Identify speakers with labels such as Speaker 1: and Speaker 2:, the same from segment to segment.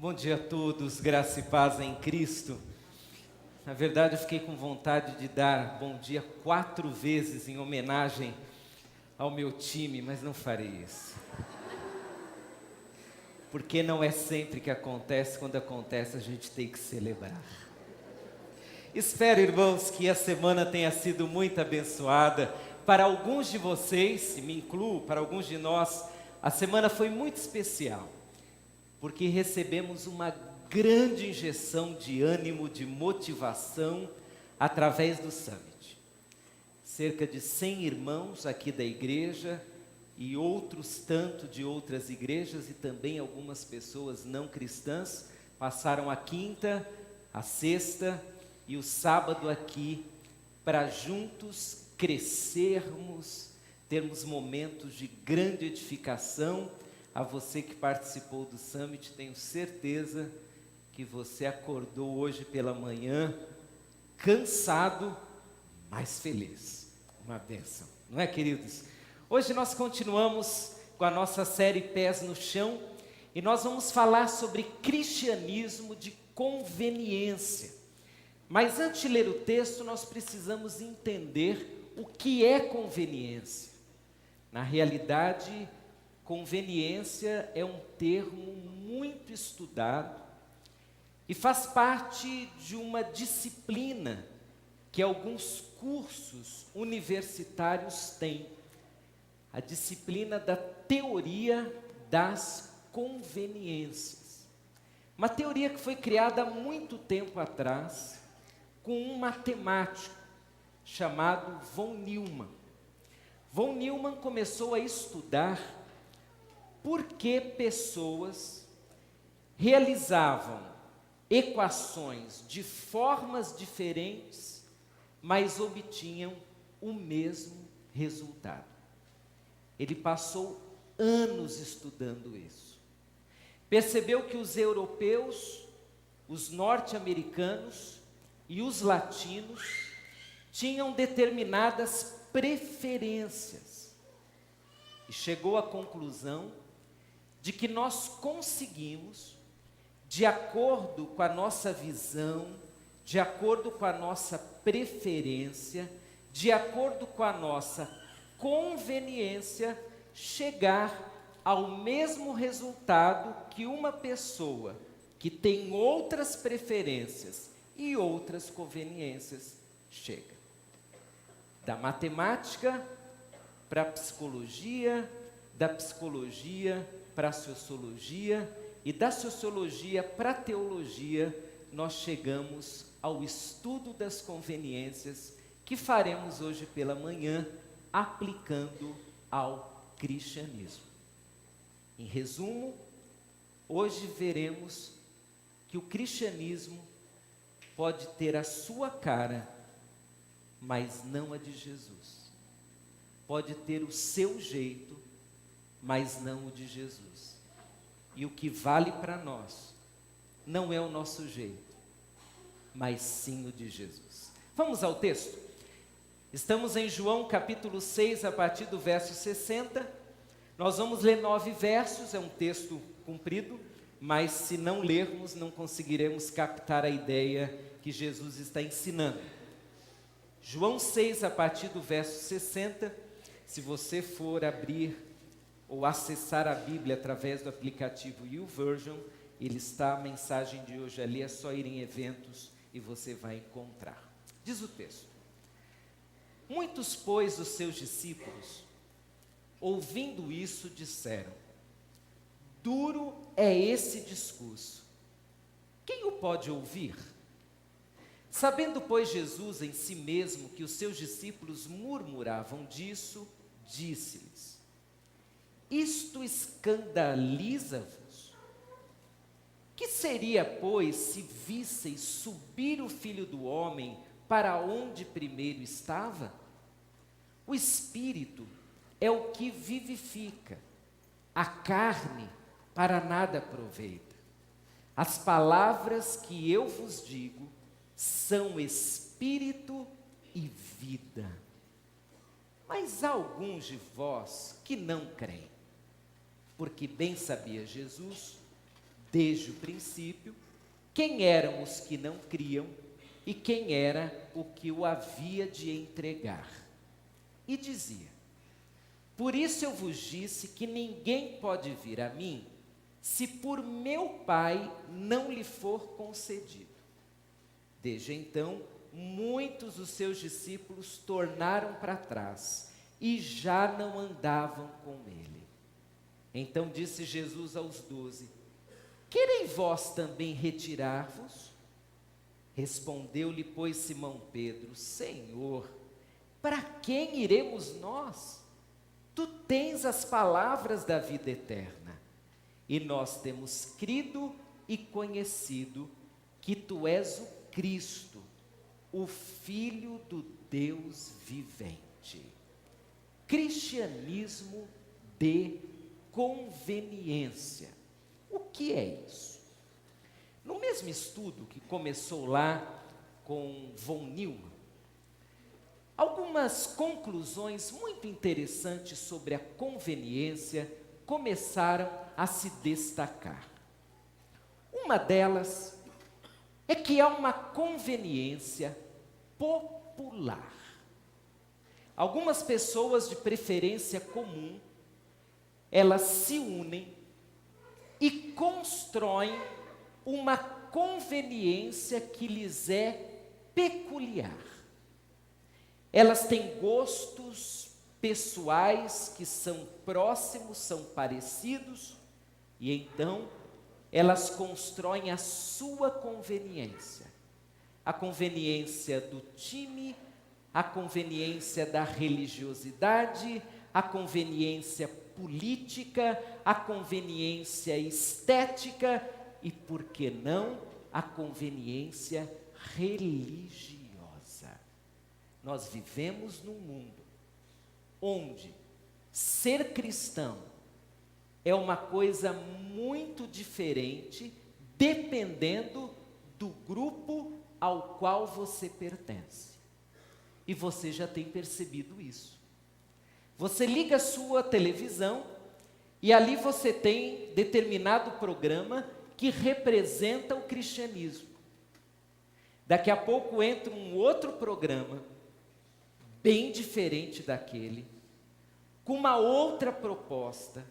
Speaker 1: Bom dia a todos, graça e paz em Cristo. Na verdade, eu fiquei com vontade de dar bom dia 4 vezes em homenagem ao meu time, mas não farei isso. Porque não é sempre que acontece, quando acontece a gente tem que celebrar. Espero, irmãos, que a semana tenha sido muito abençoada. Para alguns de vocês, e me incluo, para alguns de nós, a semana foi muito especial. Porque recebemos uma grande injeção de ânimo, de motivação, através do Summit. Cerca de 100 irmãos aqui da igreja e outros tanto de outras igrejas e também algumas pessoas não cristãs passaram a quinta, a sexta e o sábado aqui para juntos crescermos, termos momentos de grande edificação. A você que participou do Summit, tenho certeza que você acordou hoje pela manhã cansado, mas feliz. Uma bênção, não é, queridos? Hoje nós continuamos com a nossa série Pés no Chão e nós vamos falar sobre cristianismo de conveniência. Mas antes de ler o texto, nós precisamos entender o que é conveniência. Na realidade, conveniência é um termo muito estudado e faz parte de uma disciplina que alguns cursos universitários têm, a disciplina da teoria das conveniências. Uma teoria que foi criada há muito tempo atrás com um matemático chamado von Neumann. Von Neumann começou a estudar por que pessoas realizavam equações de formas diferentes, mas obtinham o mesmo resultado. Ele passou anos estudando isso. Percebeu que os europeus, os norte-americanos e os latinos tinham determinadas preferências e chegou à conclusão de que nós conseguimos, de acordo com a nossa visão, de acordo com a nossa preferência, de acordo com a nossa conveniência, chegar ao mesmo resultado que uma pessoa que tem outras preferências e outras conveniências chega. Da matemática para a psicologia, da psicologia para a sociologia e da sociologia para a teologia, nós chegamos ao estudo das conveniências que faremos hoje pela manhã, aplicando ao cristianismo. Em resumo, hoje veremos que o cristianismo pode ter a sua cara, mas não a de Jesus. Pode ter o seu jeito, mas não o de Jesus. E o que vale para nós não é o nosso jeito, mas sim o de Jesus. Vamos ao texto? Estamos em João capítulo 6, a partir do verso 60. Nós vamos ler 9 versos, é um texto comprido, mas se não lermos, não conseguiremos captar a ideia que Jesus está ensinando. João 6, a partir do verso 60, se você for abrir ou acessar a Bíblia através do aplicativo YouVersion, ele está, a mensagem de hoje ali, é só ir em eventos e você vai encontrar. Diz o texto: muitos, pois, dos seus discípulos, ouvindo isso, disseram: duro é esse discurso, quem o pode ouvir? Sabendo, pois, Jesus em si mesmo que os seus discípulos murmuravam disso, disse-lhes: isto escandaliza-vos? Que seria, pois, se visseis subir o Filho do Homem para onde primeiro estava? O Espírito é o que vivifica, a carne para nada aproveita. As palavras que eu vos digo são espírito e vida. Mas há alguns de vós que não creem. Porque bem sabia Jesus desde o princípio, quem eram os que não criam e quem era o que o havia de entregar. E dizia: por isso eu vos disse que ninguém pode vir a mim, se por meu Pai não lhe for concedido. Desde então, muitos dos seus discípulos tornaram para trás e já não andavam com ele. Então disse Jesus aos 12: querem vós também retirar-vos? Respondeu-lhe, pois, Simão Pedro: Senhor, para quem iremos nós? Tu tens as palavras da vida eterna, e nós temos crido e conhecido que tu és o Cristo, o Filho do Deus vivente. Cristianismo de conveniência. O que é isso? No mesmo estudo que começou lá com von Neumann, algumas conclusões muito interessantes sobre a conveniência começaram a se destacar. Uma delas é que há uma conveniência popular. Algumas pessoas de preferência comum, elas se unem e constroem uma conveniência que lhes é peculiar. Elas têm gostos pessoais que são próximos, são parecidos, e então elas constroem a sua conveniência. A conveniência do time, a conveniência da religiosidade, a conveniência política, a conveniência estética e, por que não, a conveniência religiosa. Nós vivemos num mundo onde ser cristão é uma coisa muito diferente dependendo do grupo ao qual você pertence. E você já tem percebido isso. Você liga a sua televisão e ali você tem determinado programa que representa o cristianismo. Daqui a pouco entra um outro programa, bem diferente daquele, com uma outra proposta,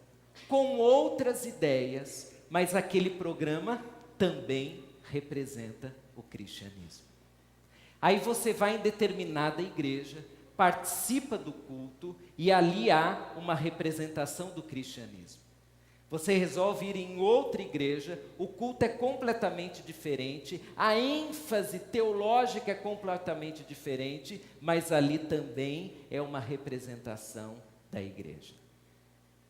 Speaker 1: com outras ideias, mas aquele programa também representa o cristianismo. Aí você vai em determinada igreja, participa do culto e ali há uma representação do cristianismo. Você resolve ir em outra igreja, o culto é completamente diferente, a ênfase teológica é completamente diferente, mas ali também é uma representação da igreja.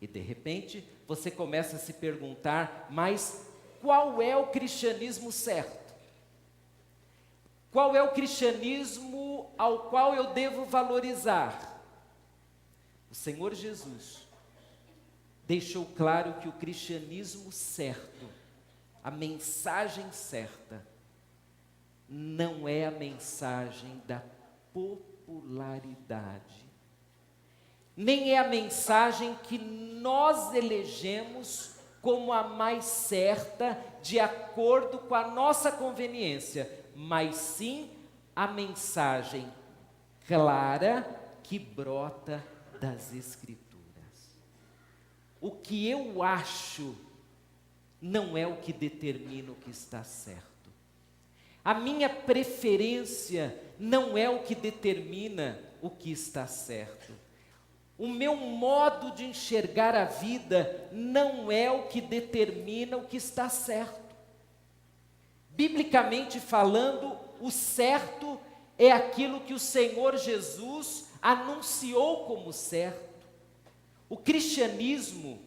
Speaker 1: E de repente, você começa a se perguntar, mas qual é o cristianismo certo? Qual é o cristianismo ao qual eu devo valorizar? O Senhor Jesus deixou claro que o cristianismo certo, a mensagem certa, não é a mensagem da popularidade, nem é a mensagem que nós elegemos como a mais certa, de acordo com a nossa conveniência, mas sim a mensagem clara que brota das Escrituras. O que eu acho não é o que determina o que está certo. A minha preferência não é o que determina o que está certo. O meu modo de enxergar a vida não é o que determina o que está certo. Biblicamente falando, o certo é aquilo que o Senhor Jesus anunciou como certo. O cristianismo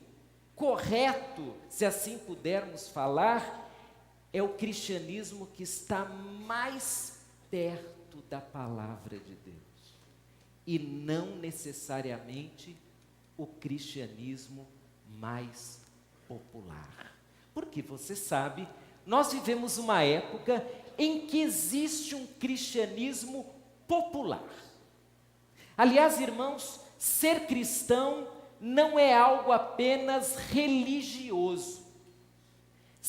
Speaker 1: correto, se assim pudermos falar, é o cristianismo que está mais perto da palavra de Deus, e não necessariamente o cristianismo mais popular. Porque você sabe, nós vivemos uma época em que existe um cristianismo popular. Aliás, irmãos, ser cristão não é algo apenas religioso.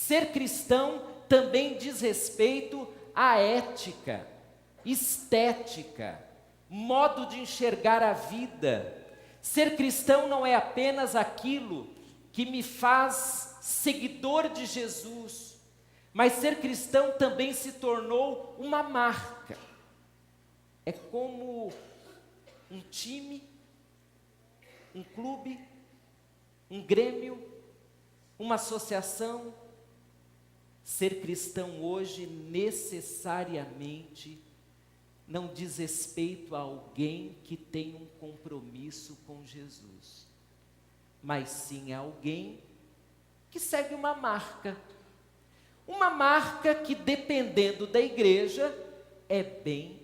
Speaker 1: Ser cristão também diz respeito à ética, estética, modo de enxergar a vida. Ser cristão não é apenas aquilo que me faz seguidor de Jesus, mas ser cristão também se tornou uma marca. É como um time, um clube, um grêmio, uma associação. Ser cristão hoje necessariamente não diz respeito a alguém que tem um compromisso com Jesus, mas sim a alguém que segue uma marca que, dependendo da igreja, é bem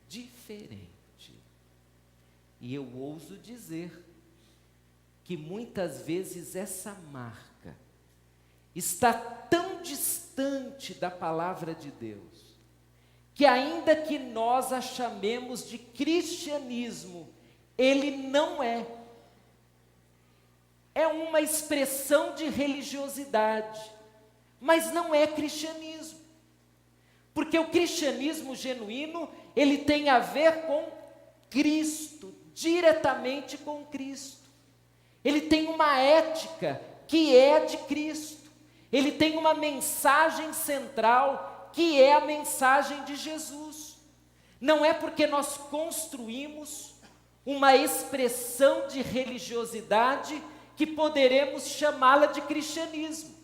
Speaker 1: diferente. E eu ouso dizer que muitas vezes essa marca está tão distante da palavra de Deus, que ainda que nós a chamemos de cristianismo, ele não é. É uma expressão de religiosidade, mas não é cristianismo. Porque o cristianismo genuíno, ele tem a ver com Cristo, diretamente com Cristo. Ele tem uma ética que é de Cristo. Ele tem uma mensagem central que é a mensagem de Jesus. Não é porque nós construímos uma expressão de religiosidade que poderemos chamá-la de cristianismo.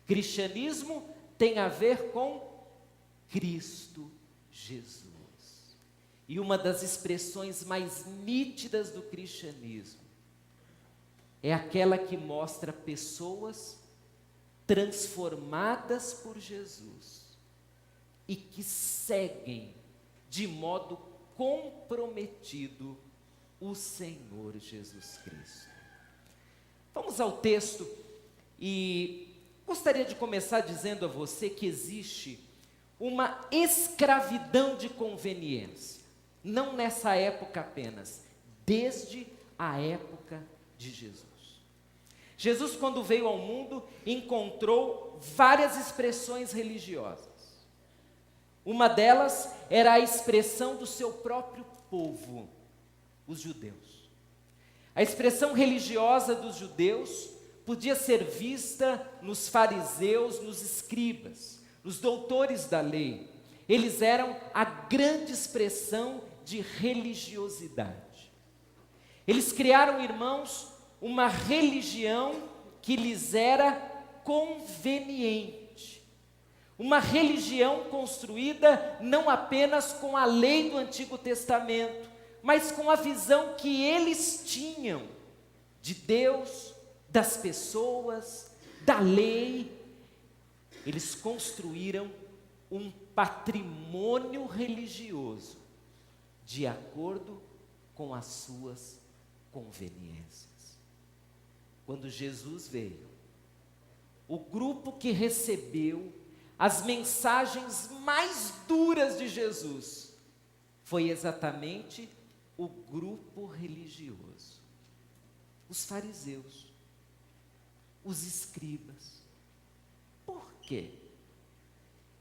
Speaker 1: Cristianismo tem a ver com Cristo Jesus. E uma das expressões mais nítidas do cristianismo é aquela que mostra pessoas transformadas por Jesus e que seguem de modo comprometido o Senhor Jesus Cristo. Vamos ao texto e gostaria de começar dizendo a você que existe uma escravidão de conveniência, não nessa época apenas, desde a época de Jesus. Jesus, quando veio ao mundo, encontrou várias expressões religiosas. Uma delas era a expressão do seu próprio povo, os judeus. A expressão religiosa dos judeus podia ser vista nos fariseus, nos escribas, nos doutores da lei. Eles eram a grande expressão de religiosidade. Eles criaram, irmãos, uma religião que lhes era conveniente. Uma religião construída não apenas com a lei do Antigo Testamento, mas com a visão que eles tinham de Deus, das pessoas, da lei. Eles construíram um patrimônio religioso de acordo com as suas conveniências. Quando Jesus veio, o grupo que recebeu as mensagens mais duras de Jesus foi exatamente o grupo religioso, os fariseus, os escribas. Por quê?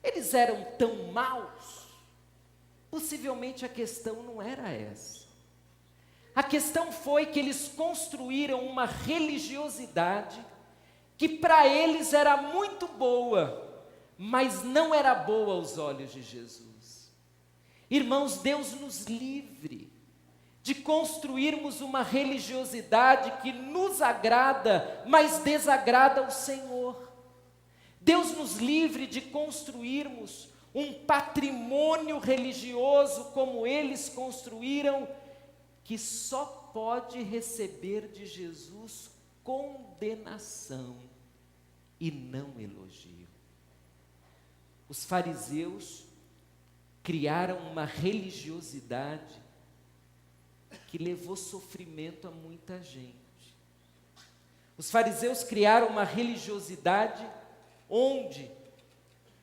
Speaker 1: Eles eram tão maus? Possivelmente a questão não era essa. A questão foi que eles construíram uma religiosidade que para eles era muito boa, mas não era boa aos olhos de Jesus. Irmãos, Deus nos livre de construirmos uma religiosidade que nos agrada, mas desagrada ao Senhor. Deus nos livre de construirmos um patrimônio religioso como eles construíram, que só pode receber de Jesus condenação e não elogio. Os fariseus criaram uma religiosidade que levou sofrimento a muita gente. Os fariseus criaram uma religiosidade onde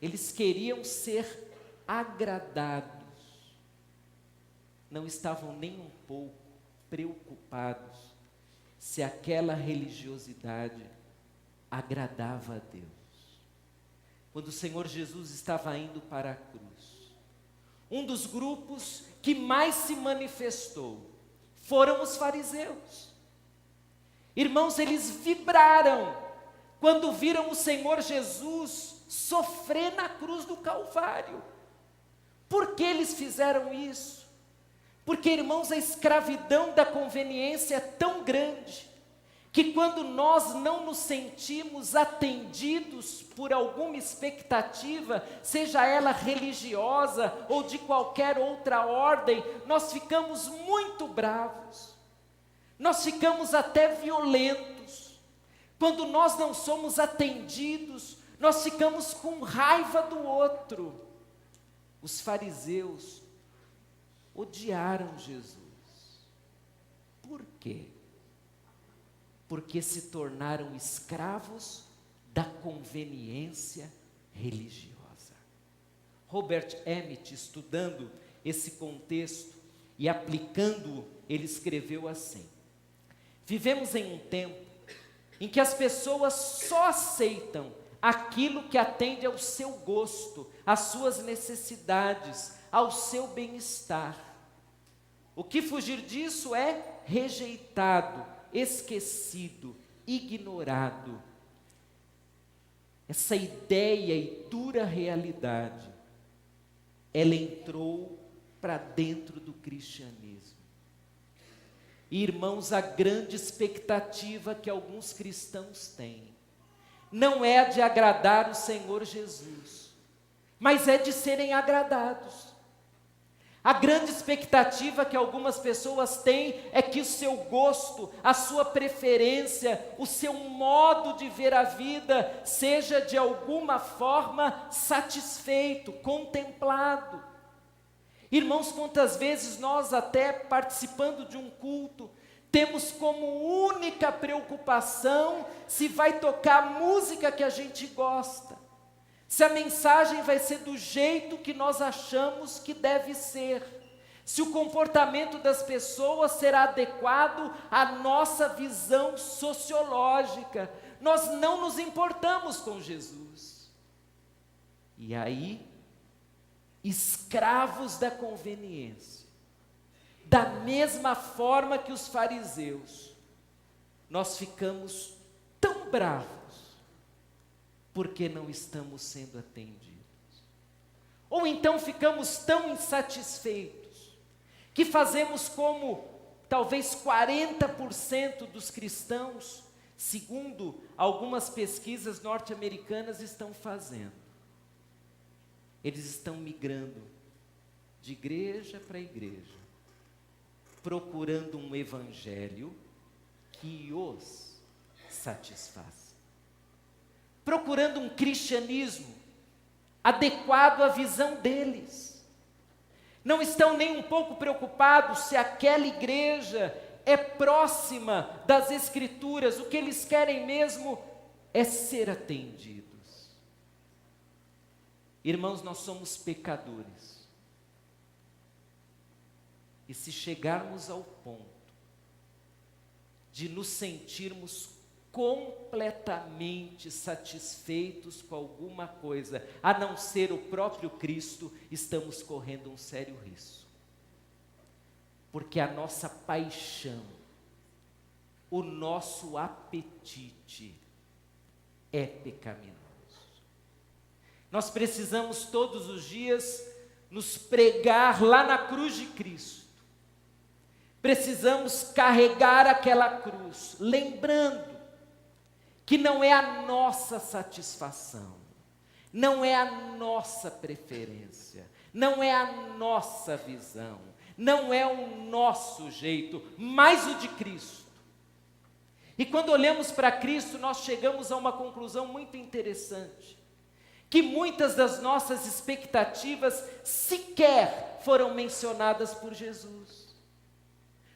Speaker 1: eles queriam ser agradados. Não estavam nem um pouco preocupados se aquela religiosidade agradava a Deus. quando o Senhor Jesus estava indo para a cruz. Um dos grupos que mais se manifestou foram os fariseus. Irmãos, eles vibraram quando viram o Senhor Jesus sofrer na cruz do Calvário. Por que eles fizeram isso? Porque, irmãos, a escravidão da conveniência é tão grande, que quando nós não nos sentimos atendidos por alguma expectativa, seja ela religiosa ou de qualquer outra ordem, nós ficamos muito bravos, nós ficamos até violentos. Quando nós não somos atendidos, nós ficamos com raiva do outro. Os fariseus odiaram Jesus. Por quê? Porque se tornaram escravos da conveniência religiosa. Robert Emmet, estudando esse contexto e aplicando-o, ele escreveu assim: vivemos em um tempo em que as pessoas só aceitam aquilo que atende ao seu gosto, às suas necessidades, ao seu bem-estar. O que fugir disso é rejeitado, esquecido, ignorado. Essa ideia e dura realidade, ela entrou para dentro do cristianismo. E, irmãos, a grande expectativa que alguns cristãos têm não é a de agradar o Senhor Jesus, mas é de serem agradados. A grande expectativa que algumas pessoas têm é que o seu gosto, a sua preferência, o seu modo de ver a vida seja de alguma forma satisfeito, contemplado. Irmãos, quantas vezes nós, até participando de um culto, temos como única preocupação se vai tocar a música que a gente gosta, se a mensagem vai ser do jeito que nós achamos que deve ser, se o comportamento das pessoas será adequado à nossa visão sociológica. Nós não nos importamos com Jesus. E aí, escravos da conveniência, da mesma forma que os fariseus, nós ficamos tão bravos porque não estamos sendo atendidos. Ou então ficamos tão insatisfeitos que fazemos como talvez 40% dos cristãos, segundo algumas pesquisas norte-americanas, estão fazendo. Eles estão migrando de igreja para igreja, procurando um evangelho que os satisfaça, procurando um cristianismo adequado à visão deles. Não estão nem um pouco preocupados se aquela igreja é próxima das Escrituras. O que eles querem mesmo é ser atendidos. Irmãos, nós somos pecadores. E se chegarmos ao ponto de nos sentirmos completamente satisfeitos com alguma coisa, a não ser o próprio Cristo, estamos correndo um sério risco. Porque a nossa paixão, o nosso apetite é pecaminoso. Nós precisamos todos os dias nos pregar lá na cruz de Cristo. Precisamos carregar aquela cruz, lembrando que não é a nossa satisfação, não é a nossa preferência, não é a nossa visão, não é o nosso jeito, mas o de Cristo. E quando olhamos para Cristo, nós chegamos a uma conclusão muito interessante, que muitas das nossas expectativas sequer foram mencionadas por Jesus.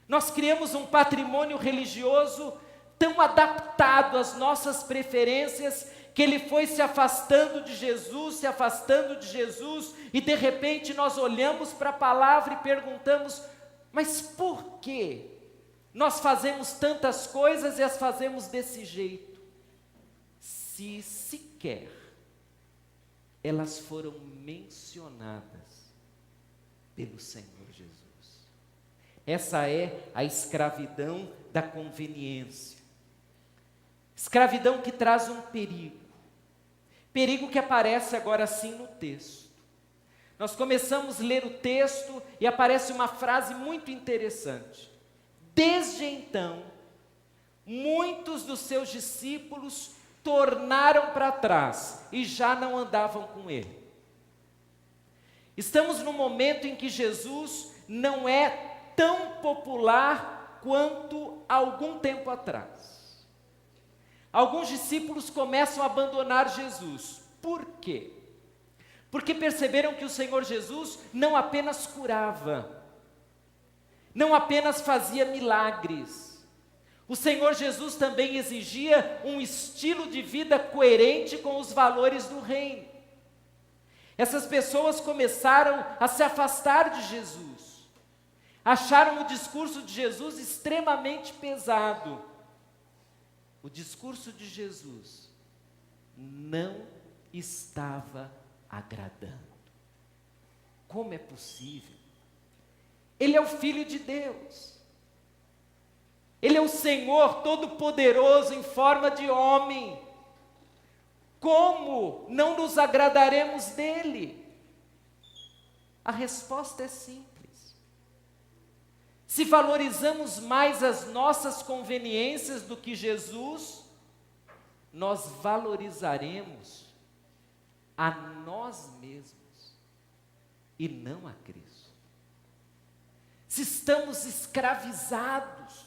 Speaker 1: Nós criamos um patrimônio religioso tão adaptado às nossas preferências, que ele foi se afastando de Jesus, e de repente nós olhamos para a palavra e perguntamos: mas por que nós fazemos tantas coisas e as fazemos desse jeito? Se sequer elas foram mencionadas pelo Senhor Jesus. Essa é a escravidão da conveniência. Escravidão que traz um perigo. Perigo que aparece agora sim no texto. Nós começamos a ler o texto e aparece uma frase muito interessante. Desde então, muitos dos seus discípulos tornaram para trás e já não andavam com ele. Estamos num momento em que Jesus não é tão popular quanto há algum tempo atrás. Alguns discípulos começam a abandonar Jesus. Por quê? Porque perceberam que o Senhor Jesus não apenas curava, não apenas fazia milagres. O Senhor Jesus também exigia um estilo de vida coerente com os valores do reino. Essas pessoas começaram a se afastar de Jesus. Acharam o discurso de Jesus extremamente pesado. O discurso de Jesus não estava agradando. Como é possível? Ele é o Filho de Deus. Ele é o Senhor Todo-Poderoso em forma de homem. Como não nos agradaremos dele? A resposta é simples. Se valorizamos mais as nossas conveniências do que Jesus, nós valorizaremos a nós mesmos e não a Cristo. Se estamos escravizados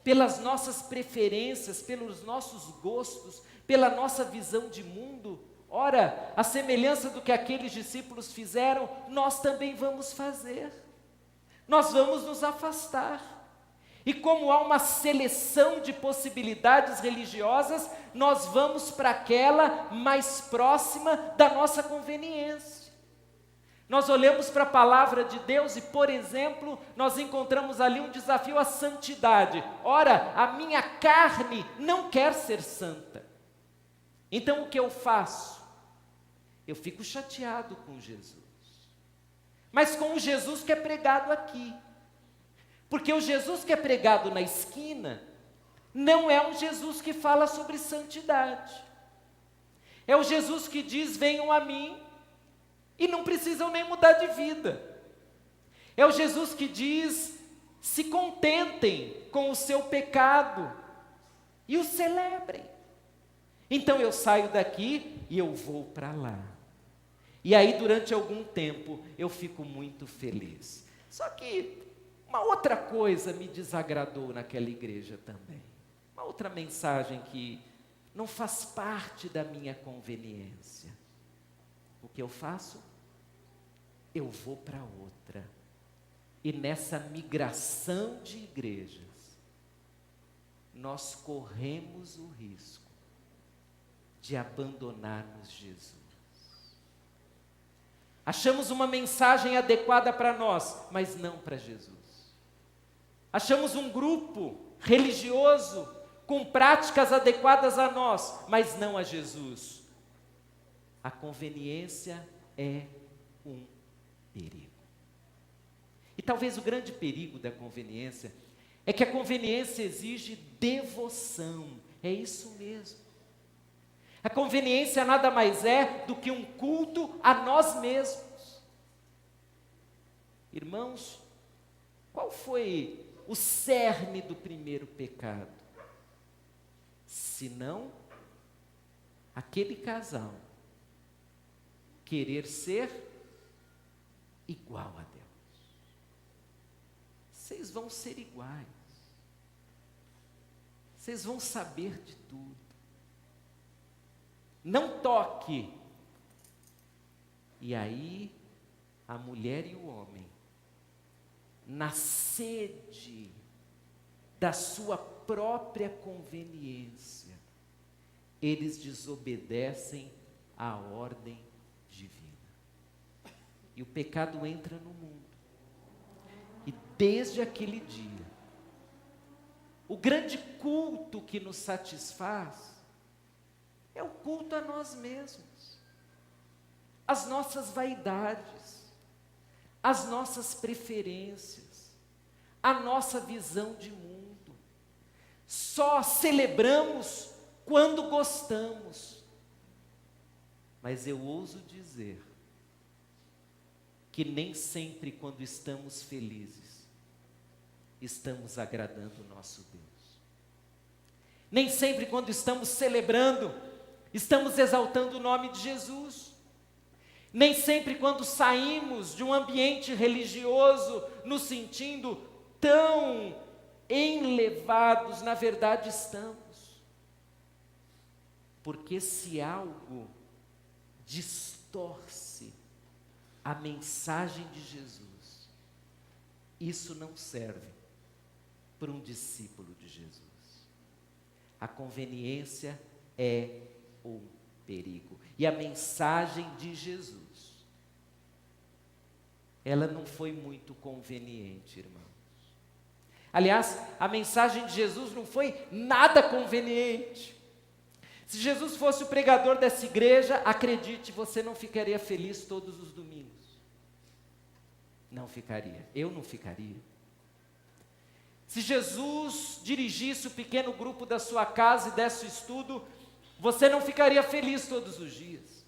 Speaker 1: pelas nossas preferências, pelos nossos gostos, pela nossa visão de mundo, ora, a semelhança do que aqueles discípulos fizeram, nós também vamos fazer. Nós vamos nos afastar. E como há uma seleção de possibilidades religiosas, nós vamos para aquela mais próxima da nossa conveniência. Nós olhamos para a palavra de Deus e, por exemplo, nós encontramos ali um desafio à santidade. Ora, a minha carne não quer ser santa. Então o que eu faço? Eu fico chateado com Jesus. Mas com o Jesus que é pregado aqui. Porque o Jesus que é pregado na esquina não é um Jesus que fala sobre santidade. É o Jesus que diz: venham a mim e não precisam nem mudar de vida. É o Jesus que diz: se contentem com o seu pecado e o celebrem. Então eu saio daqui e eu vou para lá. E aí durante algum tempo eu fico muito feliz. Só que uma outra coisa me desagradou naquela igreja também. Uma outra mensagem que não faz parte da minha conveniência. O que eu faço? Eu vou para outra. E nessa migração de igrejas, nós corremos o risco de abandonarmos Jesus. Achamos uma mensagem adequada para nós, mas não para Jesus. Achamos um grupo religioso com práticas adequadas a nós, mas não a Jesus. A conveniência é um perigo. E talvez o grande perigo da conveniência é que a conveniência exige devoção. É isso mesmo. A conveniência nada mais é do que um culto a nós mesmos. Irmãos, qual foi o cerne do primeiro pecado? Senão, aquele casal querer ser igual a Deus. Vocês vão ser iguais. Vocês vão saber de tudo. Não toque. E aí, a mulher e o homem, na sede da sua própria conveniência, eles desobedecem à ordem divina. E o pecado entra no mundo. E desde aquele dia, o grande culto que nos satisfaz é o culto a nós mesmos. as nossas vaidades, as nossas preferências, a nossa visão de mundo. Só celebramos quando gostamos. Mas eu ouso dizer que nem sempre quando estamos felizes, estamos agradando o nosso Deus. Nem sempre quando estamos celebrando, estamos exaltando o nome de Jesus. Nem sempre quando saímos de um ambiente religioso, nos sentindo tão enlevados, na verdade estamos. Porque se algo distorce a mensagem de Jesus, isso não serve para um discípulo de Jesus. A conveniência é um perigo. E a mensagem de Jesus, ela não foi muito conveniente, irmãos. Aliás, a mensagem de Jesus não foi nada conveniente. Se Jesus fosse o pregador dessa igreja, acredite, você não ficaria feliz todos os domingos. Não ficaria. Eu não ficaria. Se Jesus dirigisse o pequeno grupo da sua casa e desse o estudo, você não ficaria feliz todos os dias.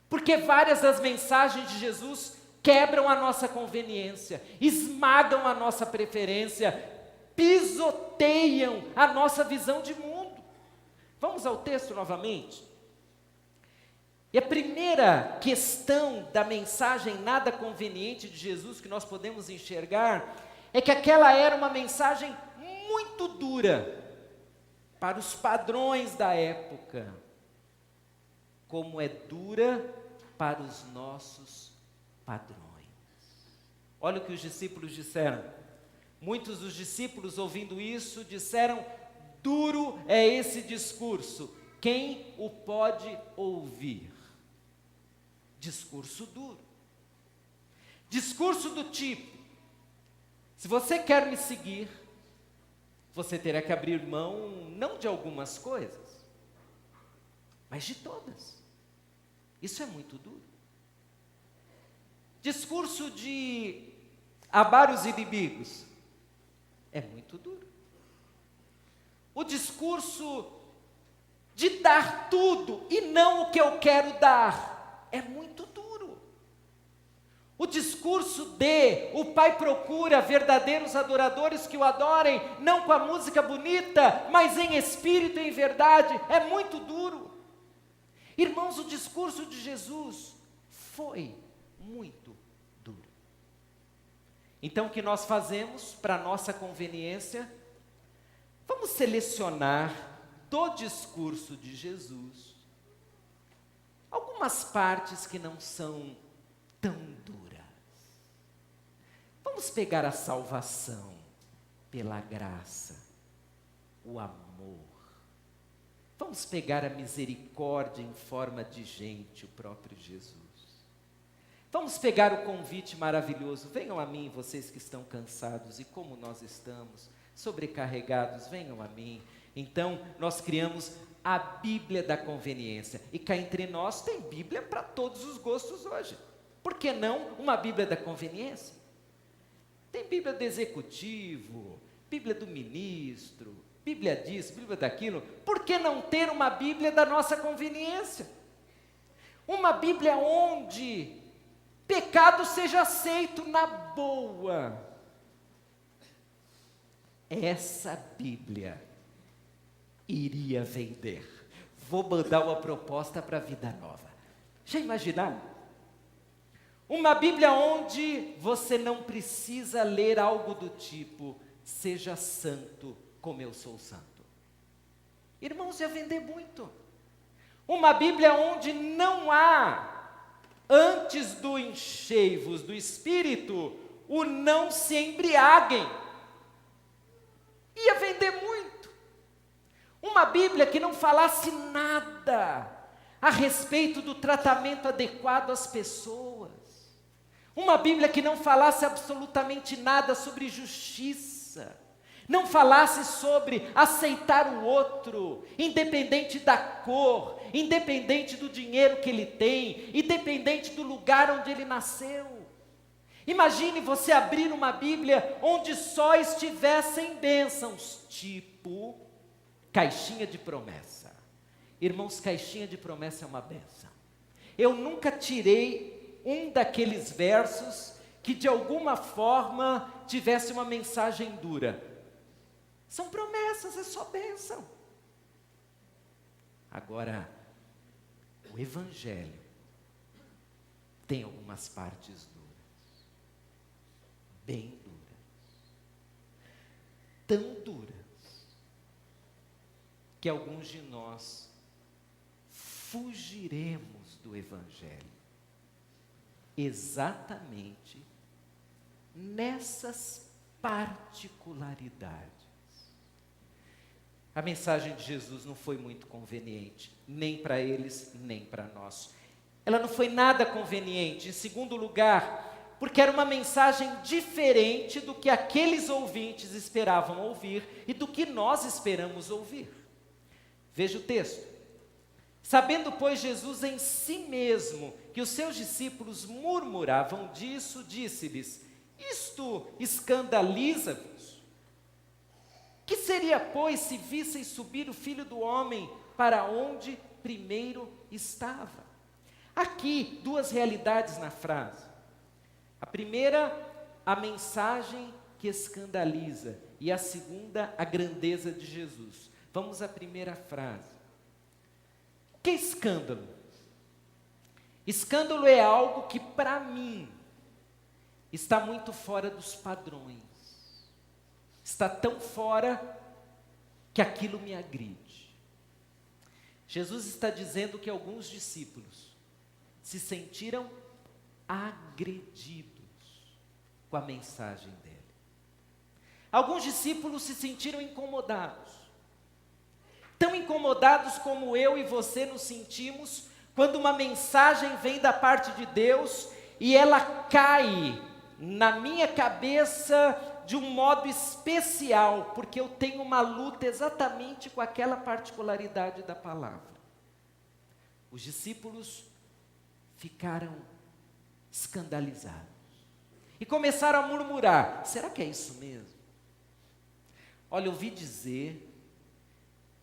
Speaker 1: Porque várias das mensagens de Jesus quebram a nossa conveniência, esmagam a nossa preferência, pisoteiam a nossa visão de mundo. Vamos ao texto novamente? E a primeira questão da mensagem nada conveniente de Jesus que nós podemos enxergar é que aquela era uma mensagem muito dura para os padrões da época, como é dura para os nossos padrões. Olha o que os discípulos disseram. Muitos dos discípulos, ouvindo isso, disseram: duro é esse discurso, quem o pode ouvir? Discurso duro. Discurso do tipo: se você quer me seguir, você terá que abrir mão não de algumas coisas, mas de todas. Isso é muito duro. Discurso de amar os inimigos é muito duro. O discurso de dar tudo e não o que eu quero dar é muito duro. O discurso de o Pai procura verdadeiros adoradores que o adorem, não com a música bonita, mas em espírito e em verdade, é muito duro. Irmãos, o discurso de Jesus foi muito duro. Então o que nós fazemos para nossa conveniência? Vamos selecionar do discurso de Jesus algumas partes que não são tão duras. Vamos pegar a salvação pela graça, o amor. Vamos pegar a misericórdia em forma de gente, o próprio Jesus. Vamos pegar o convite maravilhoso: venham a mim, vocês que estão cansados, e como nós estamos sobrecarregados, venham a mim. Então, nós criamos a Bíblia da conveniência. E cá entre nós tem Bíblia para todos os gostos hoje. Por que não uma Bíblia da conveniência? Tem Bíblia do executivo, Bíblia do ministro, Bíblia disso, Bíblia daquilo. Por que não ter uma Bíblia da nossa conveniência? Uma Bíblia onde pecado seja aceito na boa. Essa Bíblia iria vender. Vou mandar uma proposta para a Vida Nova. Já imaginaram? Uma Bíblia onde você não precisa ler algo do tipo: seja santo como eu sou santo. Irmãos, ia vender muito. Uma Bíblia onde não há, antes do enchei-vos do Espírito, o não se embriaguem. Ia vender muito. Uma Bíblia que não falasse nada a respeito do tratamento adequado às pessoas. Uma Bíblia que não falasse absolutamente nada sobre justiça, não falasse sobre aceitar o outro, independente da cor, independente do dinheiro que ele tem, independente do lugar onde ele nasceu. Imagine você abrir uma Bíblia onde só estivessem bênçãos, tipo caixinha de promessa. Irmãos, caixinha de promessa é uma bênção. Eu nunca tirei um daqueles versos que de alguma forma tivesse uma mensagem dura. São promessas, é só bênção. Agora, o Evangelho tem algumas partes duras, bem duras, tão duras, que alguns de nós fugiremos do Evangelho, exatamente nessas particularidades. A mensagem de Jesus não foi muito conveniente, nem para eles, nem para nós. Ela não foi nada conveniente, em segundo lugar, porque era uma mensagem diferente do que aqueles ouvintes esperavam ouvir e do que nós esperamos ouvir. Veja o texto. Sabendo, pois, Jesus em si mesmo que os seus discípulos murmuravam disso, disse-lhes: isto escandaliza-vos? Que seria, pois, se visseis subir o Filho do Homem para onde primeiro estava? Aqui, duas realidades na frase. A primeira, a mensagem que escandaliza, e a segunda, a grandeza de Jesus. Vamos à primeira frase. O que é escândalo? Escândalo é algo que, para mim, está muito fora dos padrões. Está tão fora que aquilo me agride. Jesus está dizendo que alguns discípulos se sentiram agredidos com a mensagem dele. Alguns discípulos se sentiram incomodados. Tão incomodados como eu e você nos sentimos quando uma mensagem vem da parte de Deus e ela cai na minha cabeça de um modo especial, porque eu tenho uma luta exatamente com aquela particularidade da palavra. Os discípulos ficaram escandalizados e começaram a murmurar: será que é isso mesmo? Olha, eu ouvi dizer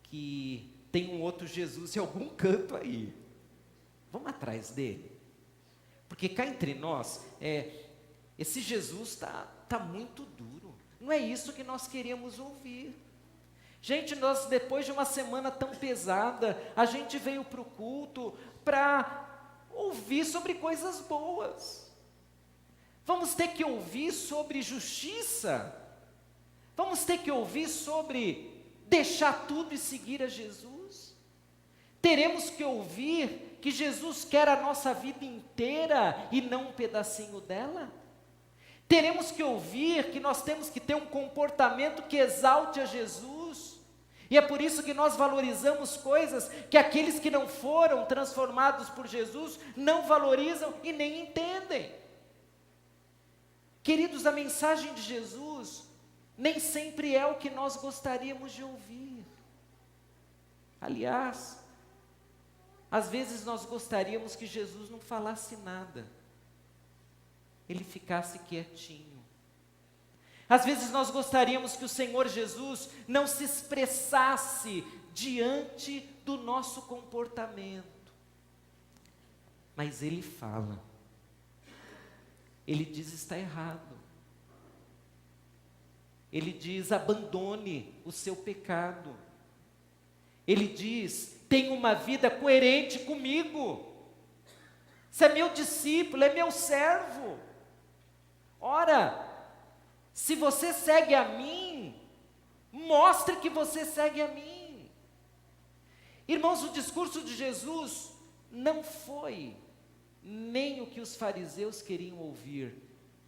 Speaker 1: que tem um outro Jesus em algum canto aí. Vamos atrás dele? Porque cá entre nós, esse Jesus está muito duro. Não é isso que nós queríamos ouvir. Gente, nós depois de uma semana tão pesada, a gente veio para o culto para ouvir sobre coisas boas. Vamos ter que ouvir sobre justiça. Vamos ter que ouvir sobre deixar tudo e seguir a Jesus. Teremos que ouvir que Jesus quer a nossa vida inteira e não um pedacinho dela. Teremos que ouvir que nós temos que ter um comportamento que exalte a Jesus. E é por isso que nós valorizamos coisas que aqueles que não foram transformados por Jesus não valorizam e nem entendem. Queridos, a mensagem de Jesus nem sempre é o que nós gostaríamos de ouvir. Aliás, às vezes nós gostaríamos que Jesus não falasse nada. Ele ficasse quietinho. Às vezes nós gostaríamos que o Senhor Jesus não se expressasse diante do nosso comportamento. Mas Ele fala. Ele diz: está errado. Ele diz: abandone o seu pecado. Ele diz: tenha uma vida coerente comigo. Você é meu discípulo, é meu servo. Ora, se você segue a mim, mostre que você segue a mim. Irmãos, o discurso de Jesus não foi nem o que os fariseus queriam ouvir,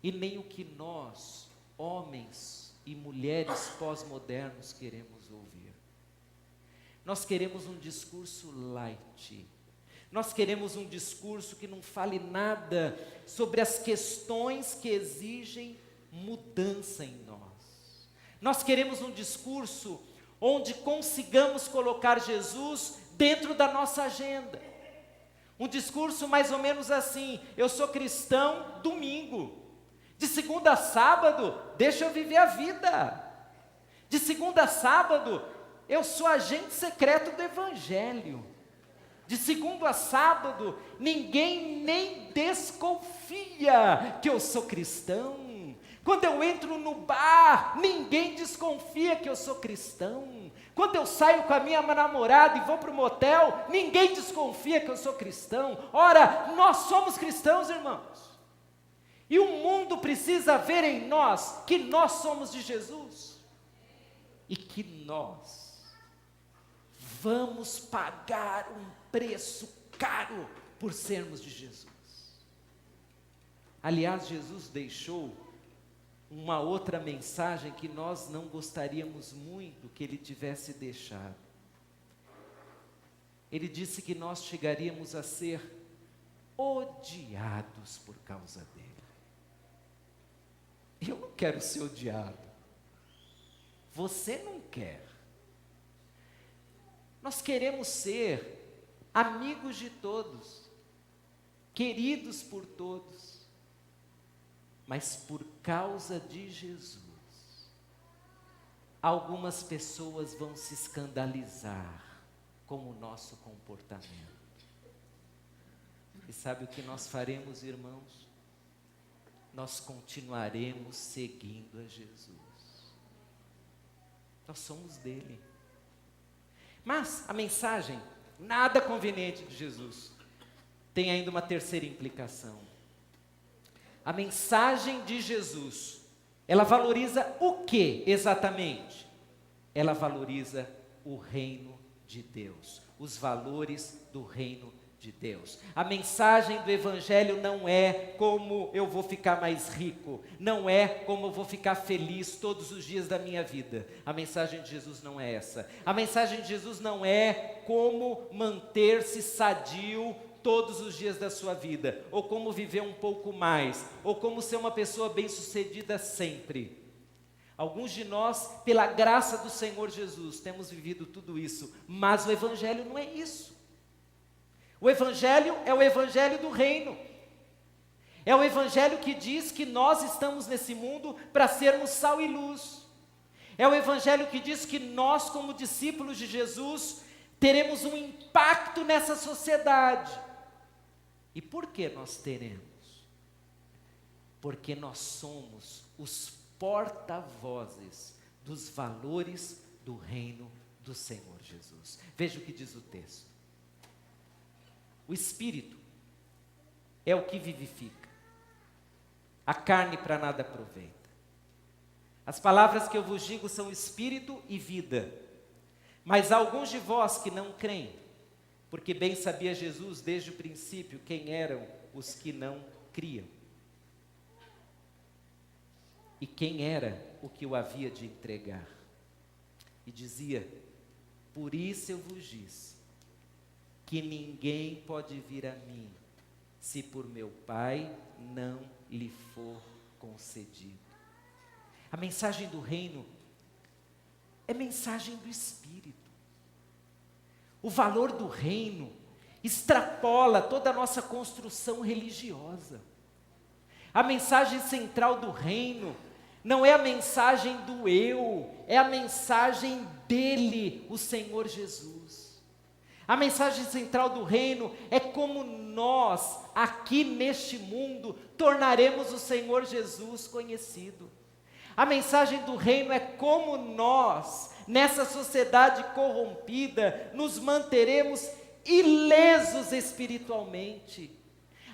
Speaker 1: e nem o que nós, homens e mulheres pós-modernos, queremos ouvir. Nós queremos um discurso light. Nós queremos um discurso que não fale nada sobre as questões que exigem mudança em nós. Nós queremos um discurso onde consigamos colocar Jesus dentro da nossa agenda. Um discurso mais ou menos assim: eu sou cristão domingo, de segunda a sábado, deixa eu viver a vida. De segunda a sábado, eu sou agente secreto do Evangelho. De segunda a sábado, ninguém nem desconfia que eu sou cristão. Quando eu entro no bar, ninguém desconfia que eu sou cristão. Quando eu saio com a minha namorada e vou para o motel, ninguém desconfia que eu sou cristão. Ora, nós somos cristãos, irmãos. E o mundo precisa ver em nós que nós somos de Jesus. E que nós vamos pagar um preço caro por sermos de Jesus. Aliás, Jesus deixou uma outra mensagem que nós não gostaríamos muito que ele tivesse deixado. Ele disse que nós chegaríamos a ser odiados por causa dele. Eu não quero ser odiado. Você não quer. Nós queremos ser amigos de todos, queridos por todos. Mas por causa de Jesus, algumas pessoas vão se escandalizar com o nosso comportamento. E sabe o que nós faremos, irmãos? Nós continuaremos seguindo a Jesus. Nós somos dele. Mas a mensagem, nada conveniente de Jesus, tem ainda uma terceira implicação. A mensagem de Jesus, ela valoriza o que exatamente? Ela valoriza o reino de Deus, os valores do reino de Deus. A mensagem do Evangelho não é como eu vou ficar mais rico, não é como eu vou ficar feliz todos os dias da minha vida. A mensagem de Jesus não é essa. A mensagem de Jesus não é como manter-se sadio todos os dias da sua vida, ou como viver um pouco mais, ou como ser uma pessoa bem-sucedida sempre. Alguns de nós, pela graça do Senhor Jesus, temos vivido tudo isso, mas o Evangelho não é isso. O Evangelho é o Evangelho do reino. É o Evangelho que diz que nós estamos nesse mundo para sermos sal e luz. É o Evangelho que diz que nós, como discípulos de Jesus, teremos um impacto nessa sociedade. E por que nós teremos? Porque nós somos os porta-vozes dos valores do reino do Senhor Jesus. Veja o que diz o texto. O Espírito é o que vivifica. A carne para nada aproveita. As palavras que eu vos digo são Espírito e vida. Mas há alguns de vós que não creem, porque bem sabia Jesus desde o princípio quem eram os que não criam. E quem era o que o havia de entregar. E dizia: por isso eu vos disse, que ninguém pode vir a mim, se por meu Pai não lhe for concedido. A mensagem do reino é mensagem do Espírito. O valor do reino extrapola toda a nossa construção religiosa. A mensagem central do reino não é a mensagem do eu, é a mensagem dele, o Senhor Jesus. A mensagem central do reino é como nós, aqui neste mundo, tornaremos o Senhor Jesus conhecido. A mensagem do reino é como nós, nessa sociedade corrompida, nos manteremos ilesos espiritualmente.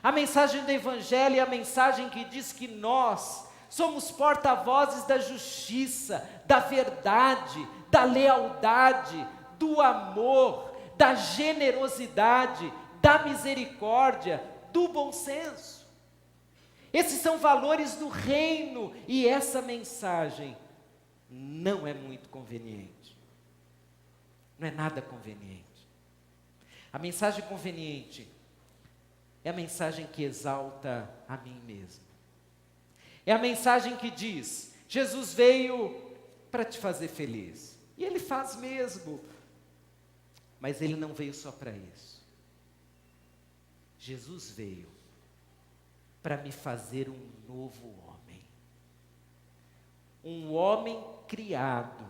Speaker 1: A mensagem do Evangelho é a mensagem que diz que nós somos porta-vozes da justiça, da verdade, da lealdade, do amor, da generosidade, da misericórdia, do bom senso. Esses são valores do reino e essa mensagem não é muito conveniente. Não é nada conveniente. A mensagem conveniente é a mensagem que exalta a mim mesmo. É a mensagem que diz: Jesus veio para te fazer feliz. E Ele faz mesmo. Mas Ele não veio só para isso. Jesus veio para me fazer um novo homem. Um homem criado,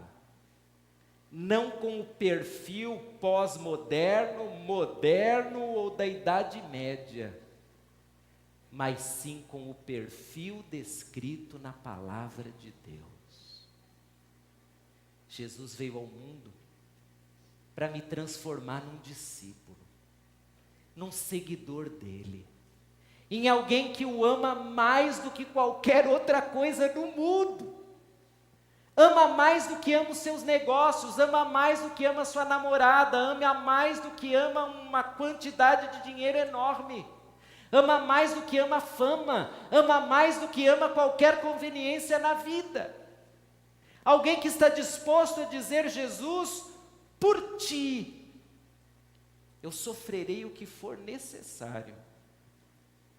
Speaker 1: não com o perfil pós-moderno, moderno ou da Idade Média, mas sim com o perfil descrito na Palavra de Deus. Jesus veio ao mundo para me transformar num discípulo, num seguidor dele, em alguém que o ama mais do que qualquer outra coisa no mundo. Ama mais do que ama os seus negócios, ama mais do que ama a sua namorada, ama mais do que ama uma quantidade de dinheiro enorme, ama mais do que ama a fama, ama mais do que ama qualquer conveniência na vida. Alguém que está disposto a dizer: Jesus, por ti, eu sofrerei o que for necessário,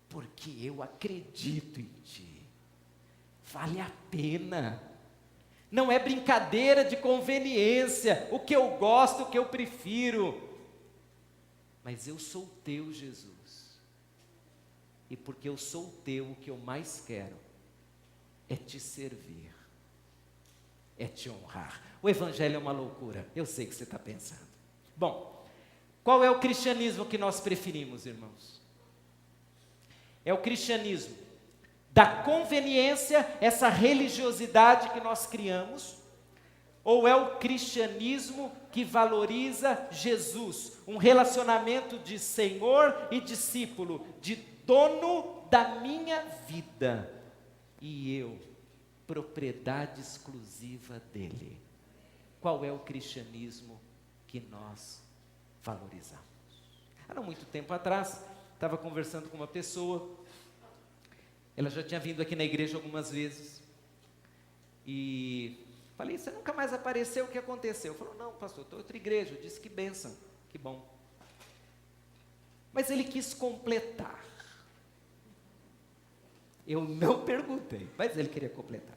Speaker 1: porque eu acredito em ti, vale a pena. Não é brincadeira de conveniência, o que eu gosto, o que eu prefiro. Mas eu sou teu, Jesus. E porque eu sou teu, o que eu mais quero é te servir, é te honrar. O Evangelho é uma loucura, eu sei que você está pensando. Bom, qual é o cristianismo que nós preferimos, irmãos? É o cristianismo da conveniência, essa religiosidade que nós criamos, ou é o cristianismo que valoriza Jesus, um relacionamento de Senhor e discípulo, de dono da minha vida, e eu, propriedade exclusiva dele? Qual é o cristianismo que nós valorizamos? Há não muito tempo atrás, estava conversando com uma pessoa. Ela já tinha vindo aqui na igreja algumas vezes. E falei: você nunca mais apareceu, o que aconteceu? Falou: não, pastor, estou em outra igreja. Eu disse: que bênção, que bom. Mas ele quis completar. Eu não perguntei, mas ele queria completar.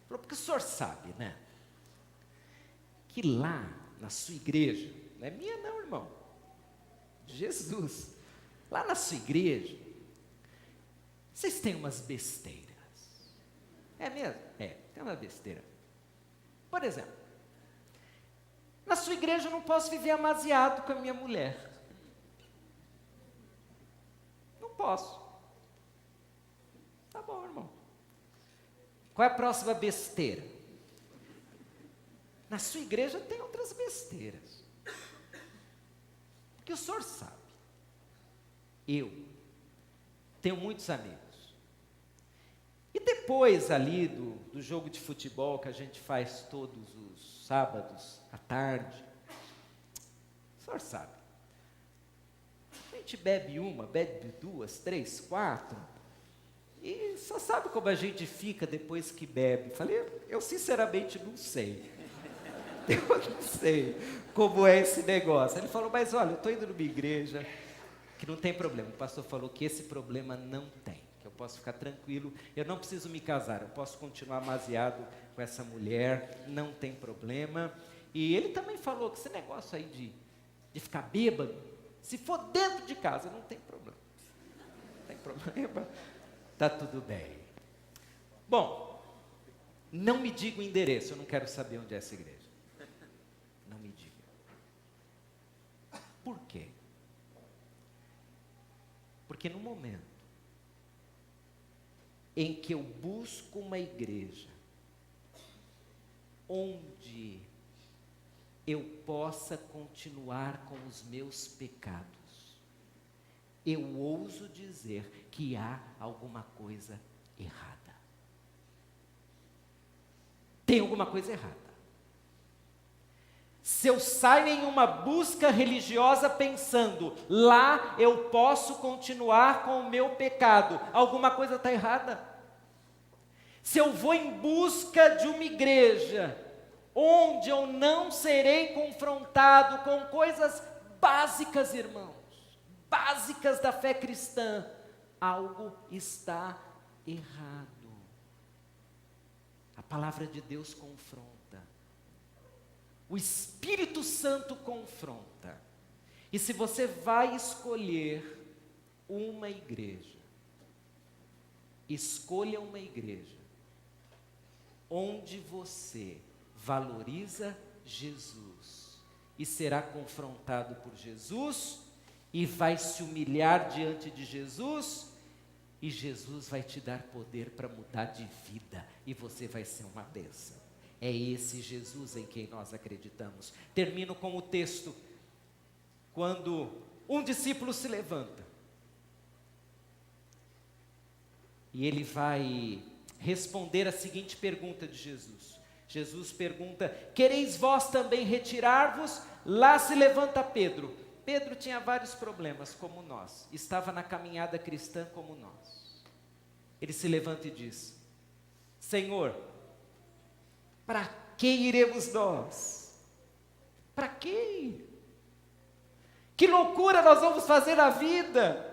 Speaker 1: Falou: porque o senhor sabe, né? Que lá na sua igreja, não é minha não, irmão, de Jesus. Lá na sua igreja, vocês têm umas besteiras. É mesmo? É, tem uma besteira. Por exemplo, na sua igreja eu não posso viver amaziado com a minha mulher. Não posso. Tá bom, irmão. Qual é a próxima besteira? Na sua igreja tem outras besteiras. Porque o senhor sabe, eu tenho muitos amigos. E depois ali do jogo de futebol que a gente faz todos os sábados à tarde, o senhor sabe, a gente bebe uma, bebe duas, três, quatro, e só sabe como a gente fica depois que bebe. Falei: eu sinceramente não sei. Eu não sei como é esse negócio. Ele falou: mas olha, eu estou indo numa igreja que não tem problema. O pastor falou que esse problema não tem, que eu posso ficar tranquilo, eu não preciso me casar, eu posso continuar amaziado com essa mulher, não tem problema. E ele também falou que esse negócio aí de ficar bêbado, se for dentro de casa, não tem problema. Não tem problema, está tudo bem. Bom, não me diga o endereço, eu não quero saber onde é essa igreja. Não me diga. Por quê? Porque no momento em que eu busco uma igreja onde eu possa continuar com os meus pecados, eu ouso dizer que há alguma coisa errada. Tem alguma coisa errada. Se eu saio em uma busca religiosa pensando, lá eu posso continuar com o meu pecado, alguma coisa está errada. Se eu vou em busca de uma igreja, onde eu não serei confrontado com coisas básicas, irmãos, básicas da fé cristã, algo está errado. A palavra de Deus confronta. O Espírito Santo confronta. E se você vai escolher uma igreja, escolha uma igreja onde você valoriza Jesus e será confrontado por Jesus e vai se humilhar diante de Jesus e Jesus vai te dar poder para mudar de vida e você vai ser uma bênção. É esse Jesus em quem nós acreditamos. Termino com o texto, quando um discípulo se levanta e ele vai responder a seguinte pergunta de Jesus. Jesus pergunta: quereis vós também retirar-vos? Lá se levanta Pedro. Pedro tinha vários problemas como nós, estava na caminhada cristã como nós. Ele se levanta e diz: Senhor, para que iremos nós? Para quê? Que loucura nós vamos fazer na vida?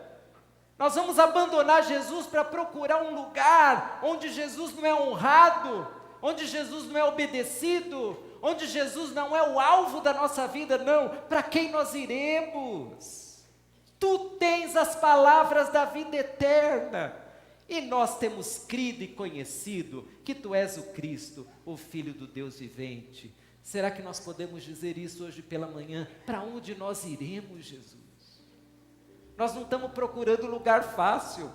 Speaker 1: Nós vamos abandonar Jesus para procurar um lugar onde Jesus não é honrado, onde Jesus não é obedecido, onde Jesus não é o alvo da nossa vida, não. Para quem nós iremos? Tu tens as palavras da vida eterna, e nós temos crido e conhecido que Tu és o Cristo, o Filho do Deus vivente. Será que nós podemos dizer isso hoje pela manhã? Para onde nós iremos, Jesus? Nós não estamos procurando lugar fácil,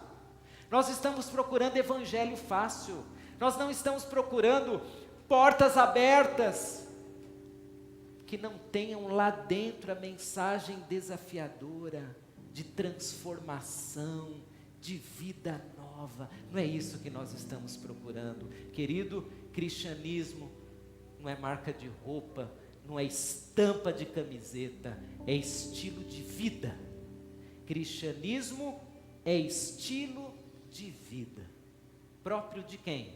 Speaker 1: nós estamos procurando evangelho fácil, nós não estamos procurando portas abertas, que não tenham lá dentro a mensagem desafiadora, de transformação, de vida nova. Não é isso que nós estamos procurando, querido. Cristianismo não é marca de roupa, não é estampa de camiseta, é estilo de vida. Cristianismo é estilo de vida, próprio de quem?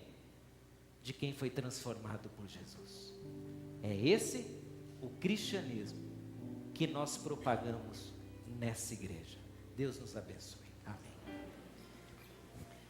Speaker 1: De quem foi transformado por Jesus. É esse o cristianismo que nós propagamos nessa igreja. Deus nos abençoe.